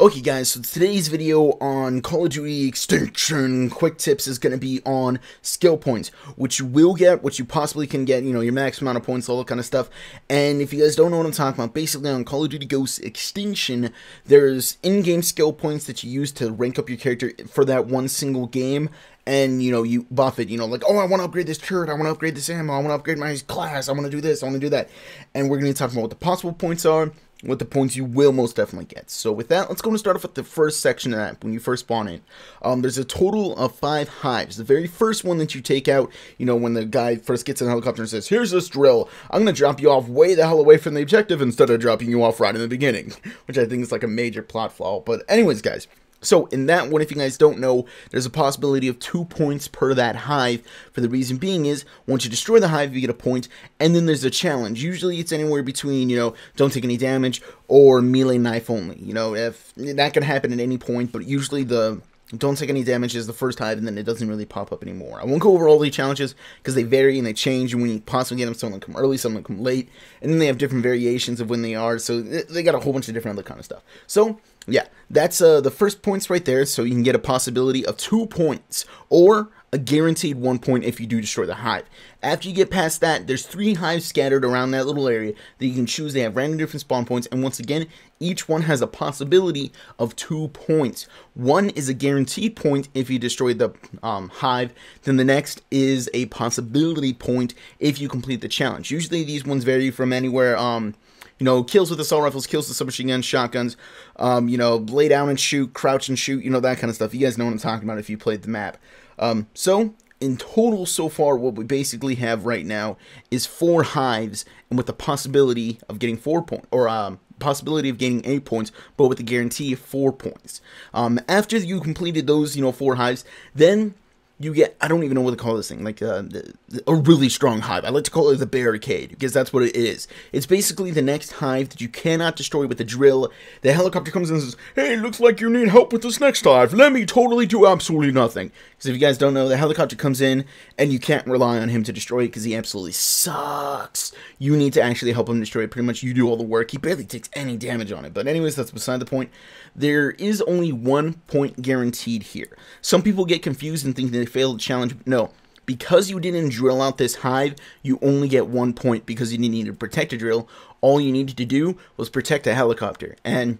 Okay guys, so today's video on Call of Duty Extinction quick tips is going to be on skill points, which you will get, which you possibly can get, you know, your max amount of points, all that kind of stuff. And if you guys don't know what I'm talking about, basically on Call of Duty Ghosts Extinction, there's in-game skill points that you use to rank up your character for that one single game. And, you know, you buff it, you know, like, oh, I want to upgrade this turret, I want to upgrade this ammo, I want to upgrade my class, I want to do this, I want to do that. And we're going to talk about what the possible points are, what the points you will most definitely get. So with that, let's go and start off with the first section of that, when you first spawn in. There's a total of 5 hives. The very first one that you take out, you know, when the guy first gets in the helicopter and says, here's this drill, I'm going to drop you off way the hell away from the objective instead of dropping you off right in the beginning. Which I think is like a major plot flaw. But anyways, guys. So, in that one, if you guys don't know, there's a possibility of 2 points per that hive. For the reason being is, once you destroy the hive, you get a point, and then there's a challenge. Usually, it's anywhere between, you know, don't take any damage, or melee knife only. You know, if that can happen at any point, but usually the don't take any damage is the first hive, and then it doesn't really pop up anymore. I won't go over all the challenges, because they vary and they change, and when you possibly get them, some of them come early, some of them come late, and then they have different variations of when they are, so they got a whole bunch of different other kind of stuff. So, yeah, that's the first points right there, so you can get a possibility of 2 points, or a guaranteed 1 point if you do destroy the hive. After you get past that, there's 3 hives scattered around that little area that you can choose. They have random different spawn points, and once again, each one has a possibility of 2 points. One is a guaranteed point if you destroy the hive, then the next is a possibility point if you complete the challenge. Usually these ones vary from anywhere, you know, kills with assault rifles, kills with submachine guns, shotguns, you know, lay down and shoot, crouch and shoot, you know, that kind of stuff. You guys know what I'm talking about if you played the map. So, in total so far, what we basically have right now is 4 hives, and with the possibility of getting 4 points, or possibility of gaining 8 points, but with the guarantee of 4 points. After you completed those, you know, 4 hives, then you get, I don't even know what to call this thing, like a really strong hive. I like to call it the Barricade, because that's what it is. It's basically the next hive that you cannot destroy with a drill. The helicopter comes in and says, hey, looks like you need help with this next hive. Let me totally do absolutely nothing. Because if you guys don't know, the helicopter comes in, and you can't rely on him to destroy it, because he absolutely sucks. You need to actually help him destroy it. Pretty much you do all the work. He barely takes any damage on it. But anyways, that's beside the point. There is only 1 point guaranteed here. Some people get confused and think they failed the challenge. No, because you didn't drill out this hive, you only get 1 point because you didn't need to protect a drill. All you needed to do was protect a helicopter. And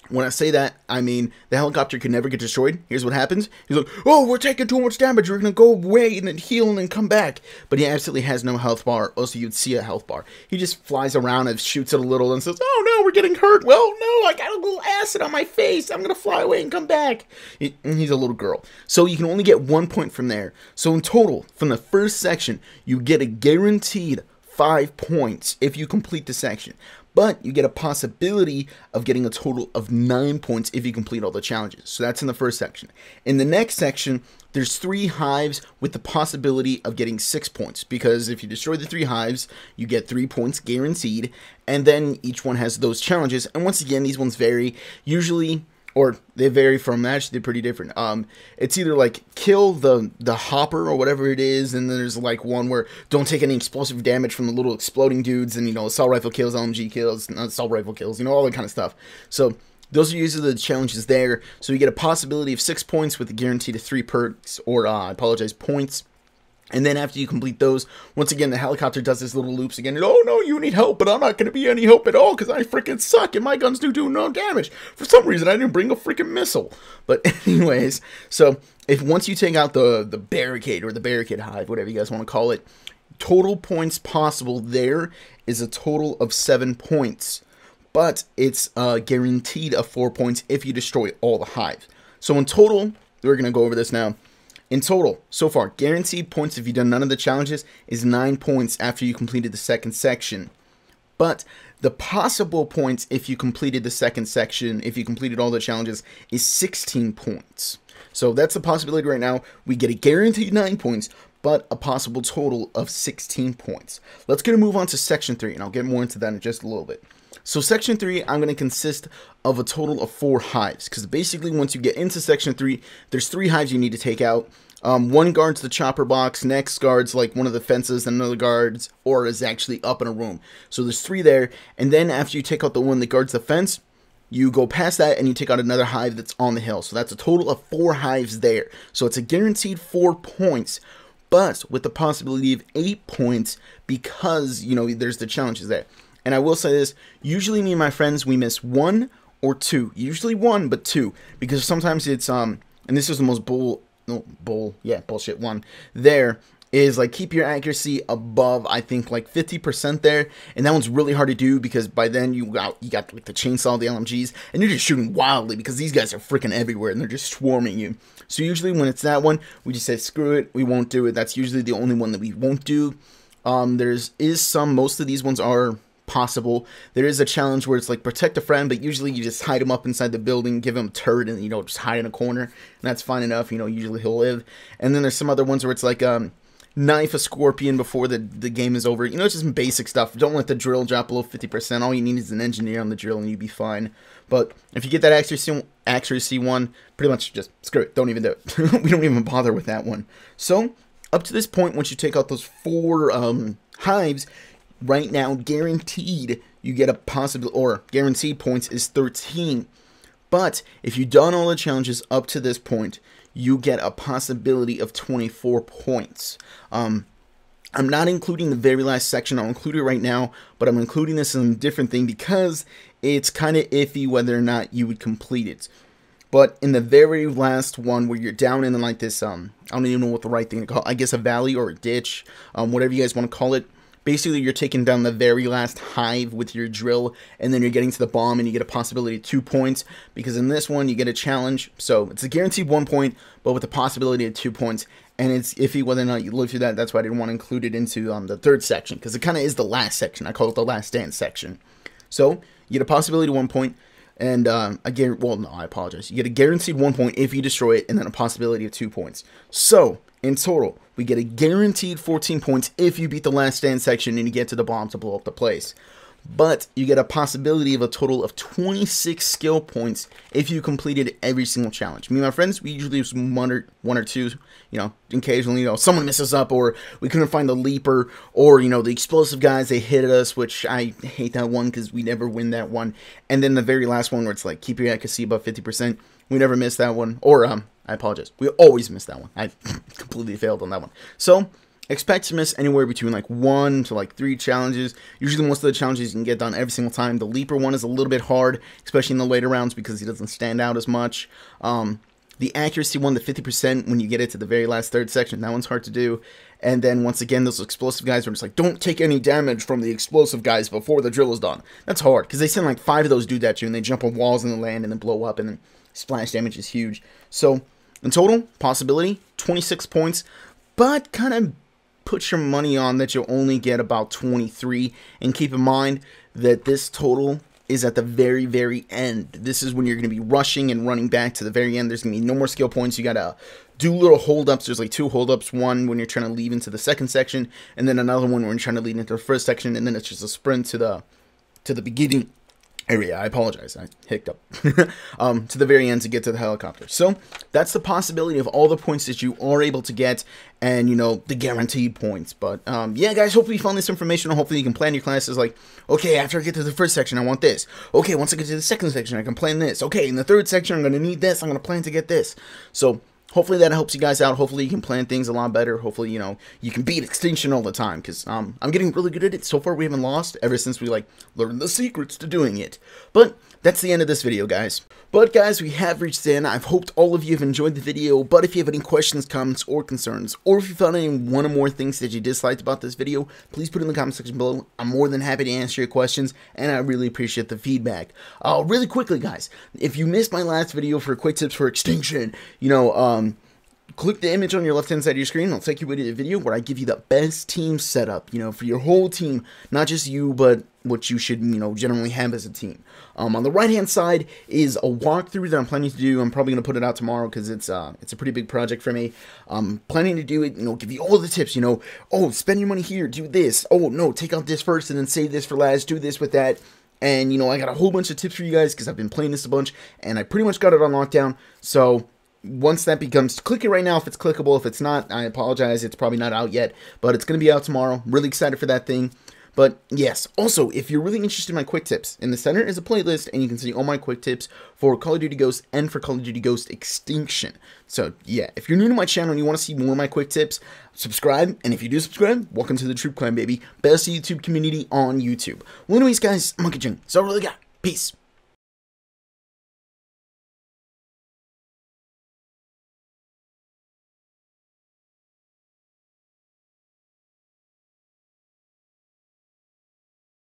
when I say that, I mean the helicopter could never get destroyed. Here's what happens. He's like, oh, we're taking too much damage. We're going to go away and then heal and then come back. But he absolutely has no health bar. Also, you'd see a health bar. He just flies around and shoots it a little and says, oh, no, we're getting hurt. Well, no, I got a little acid on my face. I'm going to fly away and come back. He's a little girl. So you can only get 1 point from there. So in total, from the first section, you get a guaranteed 5 points if you complete the section. But you get a possibility of getting a total of 9 points if you complete all the challenges. So that's in the first section. In the next section, there's 3 hives with the possibility of getting 6 points. Because if you destroy the 3 hives, you get 3 points guaranteed. And then each one has those challenges. And once again, these ones vary. Usually, or they vary from match, they're pretty different. It's either like kill the hopper or whatever it is, and then there's like one where don't take any explosive damage from the little exploding dudes, and you know, assault rifle kills, LMG kills, assault rifle kills, you know, all that kind of stuff. So those are usually the challenges there. So you get a possibility of 6 points with a guarantee to 3 perks, or points. And then after you complete those, once again, the helicopter does his little loops again. And, oh, no, you need help, but I'm not going to be any help at all because I freaking suck and my guns do no damage. For some reason, I didn't bring a freaking missile. But anyways, so if once you take out the barricade or the barricade hive, whatever you guys want to call it, total points possible there is a total of 7 points. But it's guaranteed of 4 points if you destroy all the hives. So in total, we're going to go over this now. In total, so far, guaranteed points if you've done none of the challenges is 9 points after you completed the second section. But the possible points if you completed the second section, if you completed all the challenges, is 16 points. So that's the possibility right now. We get a guaranteed 9 points, but a possible total of 16 points. Let's get to move on to Section 3, and I'll get more into that in just a little bit. So Section 3, I'm going to consist of a total of 4 hives, because basically once you get into Section 3, there's 3 hives you need to take out. One guards the chopper box, next guards like one of the fences, and another guards or is actually up in a room. So there's 3 there, and then after you take out the one that guards the fence, you go past that and you take out another hive that's on the hill. So that's a total of 4 hives there. So it's a guaranteed 4 points, but with the possibility of 8 points because, you know, there's the challenges there. And I will say this, usually me and my friends, we miss 1 or 2. Usually 1, but 2. Because sometimes it's, and this is the most bullshit one there, is like keep your accuracy above, I think, like 50% there, and that one's really hard to do because by then you got like the chainsaw, the LMGs, and you're just shooting wildly because these guys are freaking everywhere and they're just swarming you. So usually when it's that one, we just say screw it, we won't do it. That's usually the only one that we won't do. Most of these ones are possible. There is a challenge where it's like protect a friend, but usually you just hide him up inside the building, give him a turret, and, you know, just hide in a corner, and that's fine enough. You know, usually he'll live. And then there's some other ones where it's like knife a scorpion before the game is over. You know, it's just some basic stuff. Don't let the drill drop below 50%. All you need is an engineer on the drill and you'll be fine. But if you get that accuracy one, pretty much just screw it. Don't even do it. We don't even bother with that one. So up to this point, once you take out those 4 hives, right now guaranteed you get a possibility, or guaranteed points is 13. But if you've done all the challenges up to this point, you get a possibility of 24 points. I'm not including the very last section. I'll include it right now, but I'm including this in a different thing because it's kind of iffy whether or not you would complete it. But in the very last one where you're down in like this, I don't even know what the right thing to call it, I guess a valley or a ditch, whatever you guys want to call it. Basically, you're taking down the very last hive with your drill, and then you're getting to the bomb, and you get a possibility of 2 points, because in this one, you get a challenge. So it's a guaranteed 1 point, but with the possibility of 2 points, and it's iffy whether or not you live through that. That's why I didn't want to include it into the third section, because it kind of is the last section. I call it the last dance section. So you get a possibility of 1 point, and again, well, no, I apologize. You get a guaranteed 1 point if you destroy it, and then a possibility of 2 points. So in total, we get a guaranteed 14 points if you beat the last stand section and you get to the bomb to blow up the place. But you get a possibility of a total of 26 skill points if you completed every single challenge. Me and my friends, we usually use one or two, you know, occasionally, you know, someone messes up, or we couldn't find the leaper, or, you know, the explosive guys, they hit us, which I hate that one because we never win that one. And then the very last one where it's like, keep your accuracy above 50%. We never miss that one. Or, I apologize. We always miss that one. I completely failed on that one. So, expect to miss anywhere between like 1 to like 3 challenges. Usually most of the challenges you can get done every single time. The leaper one is a little bit hard, especially in the later rounds because he doesn't stand out as much. The accuracy one, the 50% when you get it to the very last third section, that one's hard to do. And then once again, those explosive guys are just like, don't take any damage from the explosive guys before the drill is done. That's hard because they send like 5 of those dudes at you and they jump on walls in the land and then blow up, and then splash damage is huge. So in total, possibility 26 points, but kind of put your money on that you'll only get about 23, and keep in mind that this total is at the very, very end. This is when you're going to be rushing and running back to the very end. There's going to be no more skill points. You got to do little hold-ups. There's like 2 hold-ups, one when you're trying to leave into the second section, and then another one when you're trying to lead into the first section, and then it's just a sprint to the beginning area. I apologize, I hiccuped. To the very end to get to the helicopter. So that's the possibility of all the points that you are able to get, and, you know, the guaranteed points. But yeah, guys, hopefully you found this information. Hopefully you can plan your classes like, okay, after I get to the first section, I want this. Okay, once I get to the second section, I can plan this. Okay, in the third section, I'm going to need this. I'm going to plan to get this. So hopefully that helps you guys out. Hopefully you can plan things a lot better. Hopefully, you know, you can beat Extinction all the time, because I'm getting really good at it. So far we haven't lost ever since we like learned the secrets to doing it. But that's the end of this video, guys. But guys, we have reached the end. I've hoped all of you have enjoyed the video, but if you have any questions, comments, or concerns, or if you found any one or more things that you disliked about this video, please put it in the comment section below. I'm more than happy to answer your questions, and I really appreciate the feedback. Really quickly, guys, if you missed my last video for quick tips for Extinction, you know, click the image on your left-hand side of your screen. It'll take you to the video where I give you the best team setup, you know, for your whole team. Not just you, but what you should, you know, generally have as a team. On the right-hand side is a walkthrough that I'm planning to do. I'm probably going to put it out tomorrow because it's a pretty big project for me. I'm planning to do it, you know, give you all the tips, you know. Oh, spend your money here, do this. Oh, no, take out this first and then save this for last. Do this with that. And, you know, I got a whole bunch of tips for you guys because I've been playing this a bunch, and I pretty much got it on lockdown. So once that becomes, click it right now if it's clickable. If it's not, I apologize, it's probably not out yet, but it's going to be out tomorrow. Really excited for that thing. But yes, also, if you're really interested in my quick tips, in the center is a playlist, and you can see all my quick tips for Call of Duty Ghosts and for Call of Duty Ghost Extinction. So yeah, if you're new to my channel and you want to see more of my quick tips, subscribe, and if you do subscribe, welcome to the Troop Clan, baby. Best YouTube community on YouTube. Well, anyways, guys, Monkey Jing. So I really got. Peace.